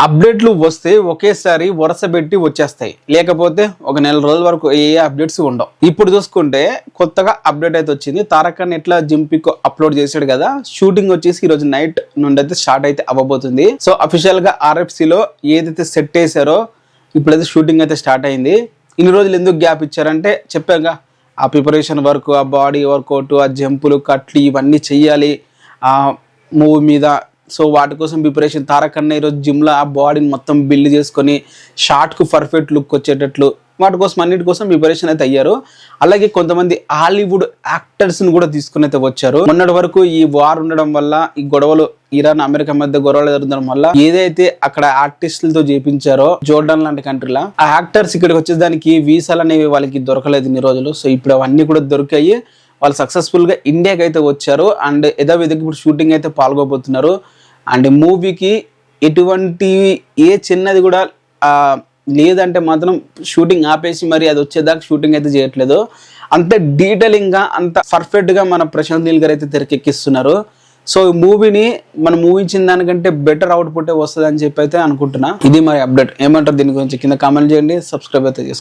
అప్డేట్లు వస్తే ఒకేసారి వరుస పెట్టి వచ్చేస్తాయి, లేకపోతే ఒక నెల రోజుల వరకు ఏ అప్డేట్స్ ఉండవు. ఇప్పుడు చూసుకుంటే కొత్తగా అప్డేట్ అయితే వచ్చింది. తారక్ అన్న ఎట్లా జిమ్ పిక్ అప్లోడ్ చేశాడు కదా, షూటింగ్ వచ్చేసి ఈ రోజు నైట్ నుండి అయితే స్టార్ట్ అయితే అవ్వబోతుంది. సో అఫీషియల్ గా RFC లో ఏదైతే సెట్ చేశారో ఇప్పుడైతే షూటింగ్ అయితే స్టార్ట్ అయింది. ఇన్ని రోజులు ఎందుకు గ్యాప్ ఇచ్చారంటే చెప్పాక ఆ ప్రిపరేషన్ వర్క్, ఆ బాడీ వర్కౌట్, ఆ జంపులు, కట్లు ఇవన్నీ చెయ్యాలి ఆ మూవీ మీద. సో వాటి కోసం ప్రిపరేషన్. తారక్ అన్న ఈరోజు జిమ్లో ఆ బాడీని మొత్తం బిల్డ్ చేసుకొని షార్ట్కు పర్ఫెక్ట్ లుక్ వచ్చేటట్లు వాటి కోసం అన్నిటి కోసం ప్రిపరేషన్ అయితే అయ్యారు. అలాగే కొంతమంది హాలీవుడ్ యాక్టర్స్ని కూడా తీసుకుని అయితే వచ్చారు. మొన్నటి వరకు ఈ వార్ ఉండడం వల్ల, ఈ గొడవలు ఇరాన్ అమెరికా మధ్య గొడవలు జరగడం వల్ల ఏదైతే అక్కడ ఆర్టిస్టులతో చేపించారో జోర్డాన్ లాంటి కంట్రీలో, ఆ యాక్టర్స్ ఇక్కడికి వచ్చేదానికి వీసాలు అనేవి వాళ్ళకి దొరకలేదు ఇన్ని రోజులు. సో ఇప్పుడు అవన్నీ కూడా దొరికాయి. వాళ్ళు సక్సెస్ఫుల్గా ఇండియాకి అయితే వచ్చారు అండ్ యథావిధిగా ఇప్పుడు షూటింగ్ అయితే పాల్గొబోతున్నారు. అండ్ మూవీకి ఎటువంటి ఏ చిన్నది కూడా లేదంటే మాత్రం షూటింగ్ ఆపేసి మరి అది వచ్చేదాకా షూటింగ్ అయితే చేయట్లేదు. అంత డీటెయిలింగ్గా అంత పర్ఫెక్ట్గా మన ప్రశాంత్ నీల్ గారు అయితే తెరకెక్కిస్తున్నారు. సో ఈ మూవీని మనం ఊహించిన దానికంటే బెటర్ అవుట్పుట్ వస్తుంది అని చెప్పి అయితే అనుకుంటున్నా. ఇది మరి అప్డేట్. ఏమంటారు దీని గురించి కింద కామెంట్ చేయండి, సబ్స్క్రైబ్ అయితే చేసుకోండి.